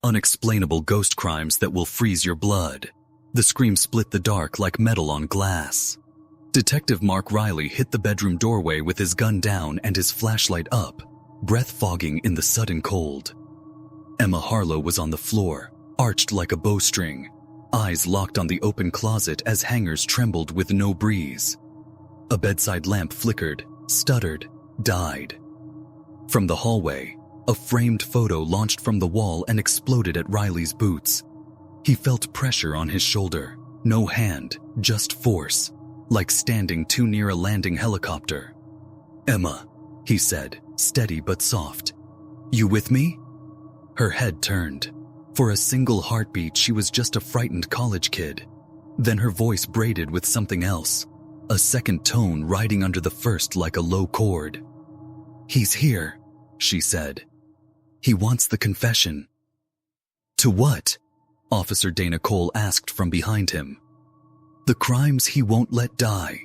Unexplainable ghost crimes that will freeze your blood. The scream split the dark like metal on glass. Detective Mark Riley hit the bedroom doorway with his gun down and his flashlight up, breath fogging in the sudden cold. Emma Harlow was on the floor, arched like a bowstring, eyes locked on the open closet as hangers trembled with no breeze. A bedside lamp flickered, stuttered, died. From the hallway, a framed photo launched from the wall and exploded at Riley's boots. He felt pressure on his shoulder, no hand, just force, like standing too near a landing helicopter. "Emma," he said, steady but soft. "You with me?" Her head turned. For a single heartbeat, she was just a frightened college kid. Then her voice braided with something else, a second tone riding under the first like a low chord. "He's here," she said. "He wants the confession." "To what?" Officer Dana Cole asked from behind him. "The crimes he won't let die."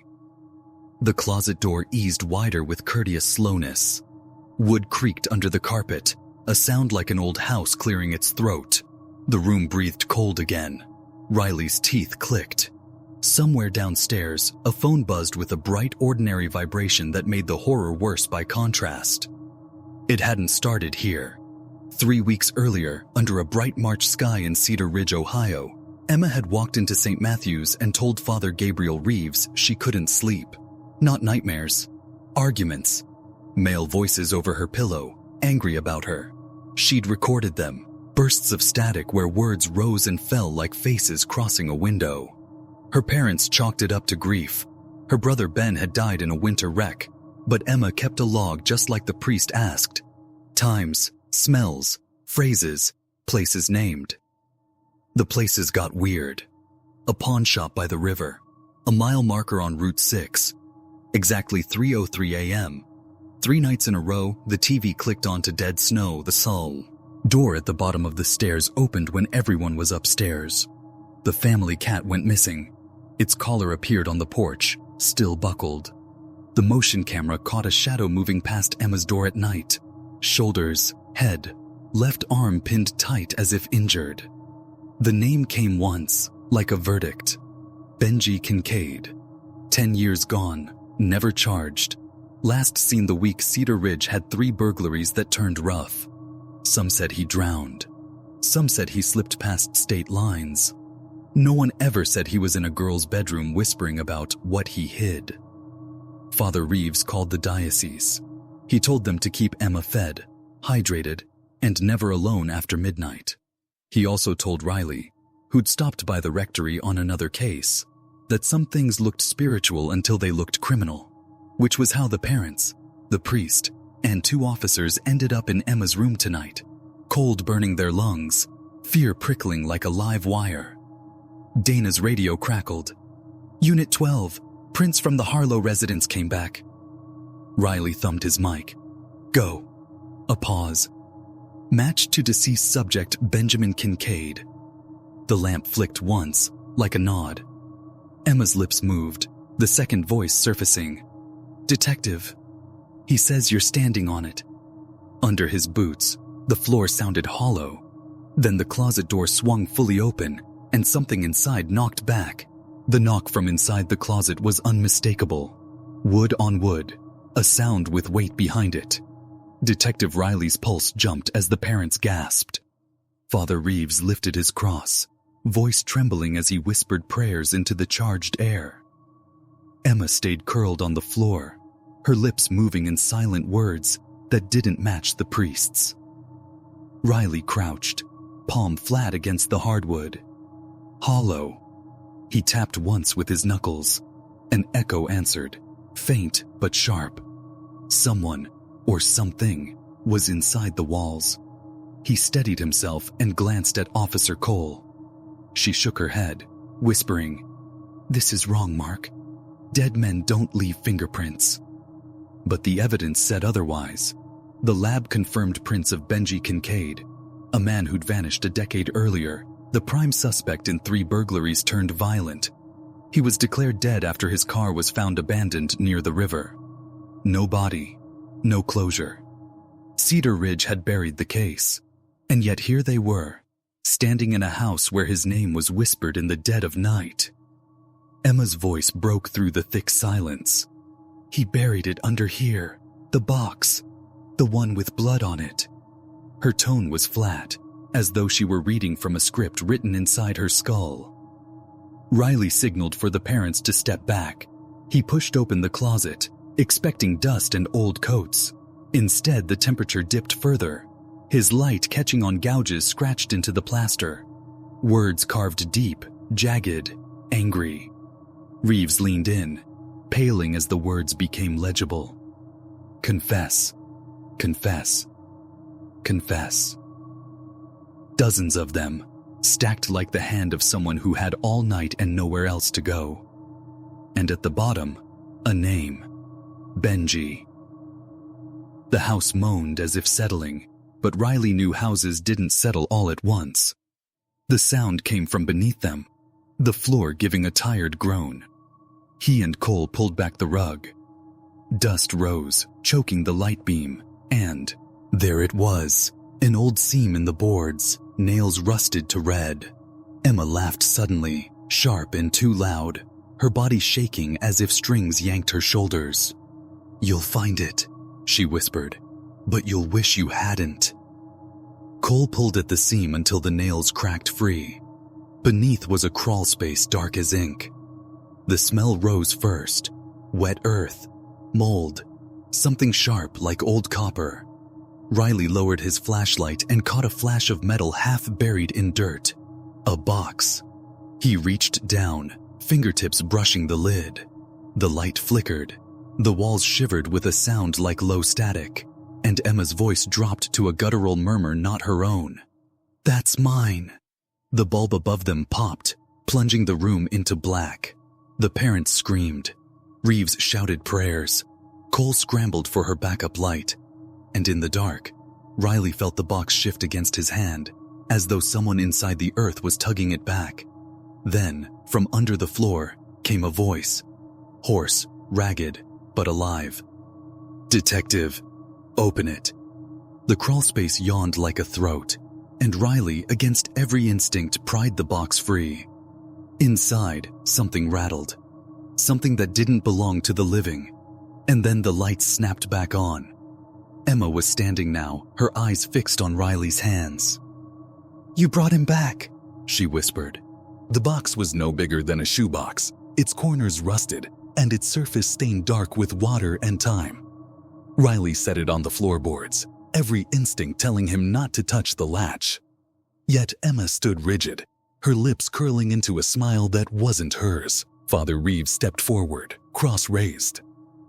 The closet door eased wider with courteous slowness. Wood creaked under the carpet, a sound like an old house clearing its throat. The room breathed cold again. Riley's teeth clicked. Somewhere downstairs, a phone buzzed with a bright, ordinary vibration that made the horror worse by contrast. It hadn't started here. 3 weeks earlier, under a bright March sky in Cedar Ridge, Ohio, Emma had walked into St. Matthew's and told Father Gabriel Reeves she couldn't sleep. Not nightmares. Arguments. Male voices over her pillow, angry about her. She'd recorded them, bursts of static where words rose and fell like faces crossing a window. Her parents chalked it up to grief. Her brother Ben had died in a winter wreck, but Emma kept a log just like the priest asked. Times, smells, phrases, places named. The places got weird. A pawn shop by the river, a mile marker on Route 6. Exactly 3:03 a.m. 3 nights in a row, the TV clicked onto Dead Snow, the Soul. Door at the bottom of the stairs opened when everyone was upstairs. The family cat went missing. Its collar appeared on the porch, still buckled. The motion camera caught a shadow moving past Emma's door at night. Shoulders, head, left arm pinned tight as if injured. The name came once, like a verdict. Benji Kincaid. 10 years gone, never charged. Last seen the week Cedar Ridge had 3 burglaries that turned rough. Some said he drowned. Some said he slipped past state lines. No one ever said he was in a girl's bedroom whispering about what he hid. Father Reeves called the diocese. He told them to keep Emma fed, hydrated, and never alone after midnight. He also told Riley, who'd stopped by the rectory on another case, that some things looked spiritual until they looked criminal, which was how the parents, the priest, and 2 officers ended up in Emma's room tonight, cold burning their lungs, fear prickling like a live wire. Dana's radio crackled. "Unit 12, Prince from the Harlow residence came back." Riley thumbed his mic. "Go." A pause. "Match to deceased subject Benjamin Kincaid." The lamp flicked once, like a nod. Emma's lips moved, the second voice surfacing. "Detective. He says you're standing on it." Under his boots, the floor sounded hollow. Then the closet door swung fully open, and something inside knocked back. The knock from inside the closet was unmistakable. Wood on wood, a sound with weight behind it. Detective Riley's pulse jumped as the parents gasped. Father Reeves lifted his cross, voice trembling as he whispered prayers into the charged air. Emma stayed curled on the floor, her lips moving in silent words that didn't match the priest's. Riley crouched, palm flat against the hardwood. Hollow. He tapped once with his knuckles. An echo answered, faint but sharp. Someone, or something, was inside the walls. He steadied himself and glanced at Officer Cole. She shook her head, whispering, "This is wrong, Mark. Dead men don't leave fingerprints." But the evidence said otherwise. The lab confirmed prints of Benji Kincaid, a man who'd vanished a decade earlier, the prime suspect in 3 burglaries turned violent. He was declared dead after his car was found abandoned near the river. No body, no closure. Cedar Ridge had buried the case, and yet here they were, standing in a house where his name was whispered in the dead of night. Emma's voice broke through the thick silence. He buried it under here, the box, the one with blood on it. Her tone was flat, as though she were reading from a script written inside her skull. Riley signaled for the parents to step back. He pushed open the closet, expecting dust and old coats. Instead, the temperature dipped further, his light catching on gouges scratched into the plaster. Words carved deep, jagged, angry. Reeves leaned in, paling as the words became legible. Confess, confess, confess. Dozens of them, stacked like the hand of someone who had all night and nowhere else to go. And at the bottom, a name. Benji. The house moaned as if settling, but Riley knew houses didn't settle all at once. The sound came from beneath them, the floor giving a tired groan. He and Cole pulled back the rug. Dust rose, choking the light beam, and there it was, an old seam in the boards, nails rusted to red. Emma laughed suddenly, sharp and too loud, her body shaking as if strings yanked her shoulders. "You'll find it," she whispered, "but you'll wish you hadn't." Cole pulled at the seam until the nails cracked free. Beneath was a crawl space dark as ink. The smell rose first, wet earth, mold, something sharp like old copper. Riley lowered his flashlight and caught a flash of metal half buried in dirt. A box. He reached down, fingertips brushing the lid. The light flickered. The walls shivered with a sound like low static, and Emma's voice dropped to a guttural murmur not her own. "That's mine." The bulb above them popped, plunging the room into black. The parents screamed. Reeves shouted prayers. Cole scrambled for her backup light. And in the dark, Riley felt the box shift against his hand, as though someone inside the earth was tugging it back. Then, from under the floor, came a voice. Hoarse, ragged, but alive. "Detective, open it." The crawlspace yawned like a throat, and Riley, against every instinct, pried the box free. Inside, something rattled. Something that didn't belong to the living. And then the lights snapped back on. Emma was standing now, her eyes fixed on Riley's hands. "You brought him back," she whispered. The box was no bigger than a shoebox, its corners rusted, and its surface stained dark with water and time. Riley set it on the floorboards, every instinct telling him not to touch the latch. Yet Emma stood rigid, her lips curling into a smile that wasn't hers. Father Reeves stepped forward, cross raised.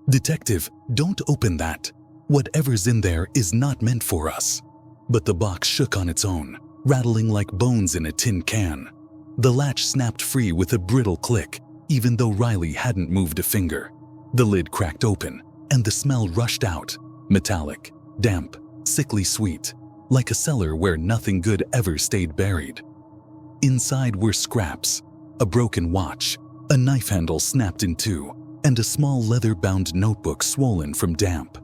"Detective, don't open that. Whatever's in there is not meant for us." But the box shook on its own, rattling like bones in a tin can. The latch snapped free with a brittle click, even though Riley hadn't moved a finger. The lid cracked open, and the smell rushed out, metallic, damp, sickly sweet, like a cellar where nothing good ever stayed buried. Inside were scraps, a broken watch, a knife handle snapped in two, and a small leather-bound notebook swollen from damp.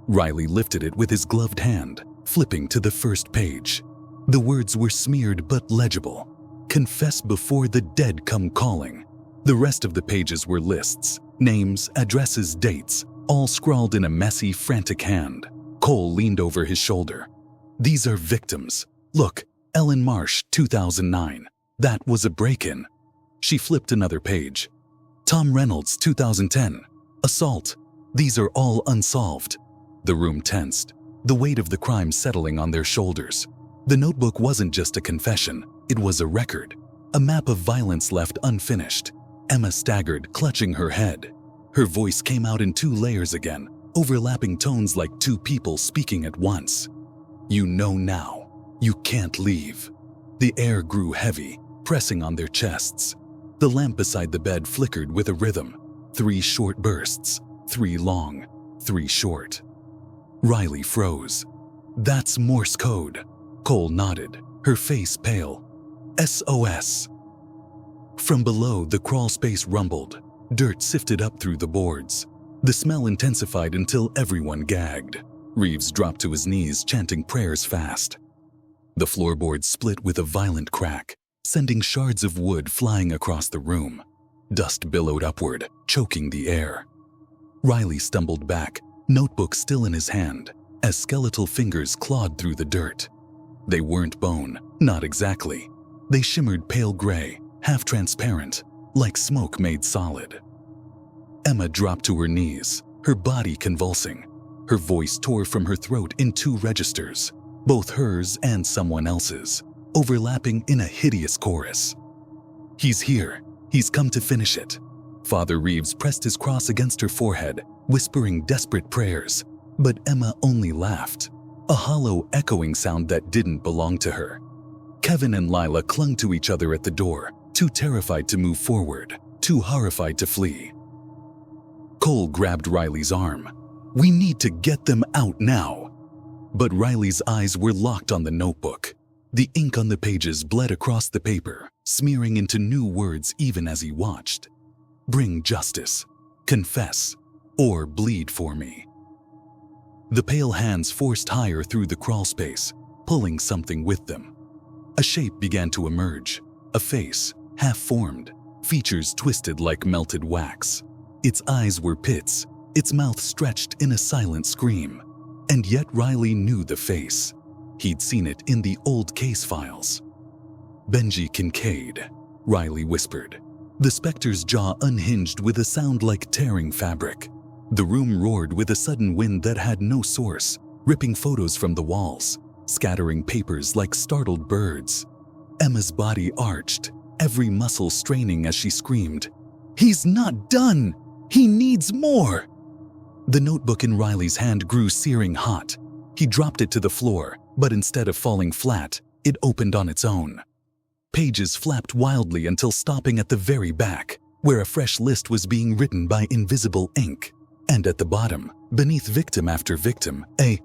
Riley lifted it with his gloved hand, flipping to the first page. The words were smeared but legible. "Confess before the dead come calling." The rest of the pages were lists, names, addresses, dates, all scrawled in a messy, frantic hand. Cole leaned over his shoulder. "These are victims. Look, Ellen Marsh, 2009. That was a break-in." She flipped another page. "Tom Reynolds, 2010. Assault. These are all unsolved." The room tensed, the weight of the crime settling on their shoulders. The notebook wasn't just a confession, it was a record, a map of violence left unfinished. Emma staggered, clutching her head. Her voice came out in two layers again, overlapping tones like two people speaking at once. "You know now. You can't leave." The air grew heavy, pressing on their chests. The lamp beside the bed flickered with a rhythm. 3 short bursts, 3 long, 3 short. Riley froze. "That's Morse code." Cole nodded, her face pale. "SOS." From below, the crawl space rumbled. Dirt sifted up through the boards. The smell intensified until everyone gagged. Reeves dropped to his knees, chanting prayers fast. The floorboard split with a violent crack, sending shards of wood flying across the room. Dust billowed upward, choking the air. Riley stumbled back, notebook still in his hand, as skeletal fingers clawed through the dirt. They weren't bone, not exactly. They shimmered pale gray, half-transparent, like smoke made solid. Emma dropped to her knees, her body convulsing. Her voice tore from her throat in two registers, both hers and someone else's, overlapping in a hideous chorus. "He's here. He's come to finish it." Father Reeves pressed his cross against her forehead, whispering desperate prayers, but Emma only laughed, a hollow, echoing sound that didn't belong to her. Kevin and Lila clung to each other at the door, too terrified to move forward, too horrified to flee. Cole grabbed Riley's arm. "We need to get them out now." But Riley's eyes were locked on the notebook. The ink on the pages bled across the paper, smearing into new words even as he watched. "Bring justice, confess, or bleed for me." The pale hands forced higher through the crawl space, pulling something with them. A shape began to emerge, a face, half-formed, features twisted like melted wax. Its eyes were pits, its mouth stretched in a silent scream. And yet Riley knew the face. He'd seen it in the old case files. "Benji Kincaid," Riley whispered. The specter's jaw unhinged with a sound like tearing fabric. The room roared with a sudden wind that had no source, ripping photos from the walls, scattering papers like startled birds. Emma's body arched, every muscle straining as she screamed, "He's not done! He needs more!" The notebook in Riley's hand grew searing hot. He dropped it to the floor, but instead of falling flat, it opened on its own. Pages flapped wildly until stopping at the very back, where a fresh list was being written by invisible ink. And at the bottom, beneath victim after victim, a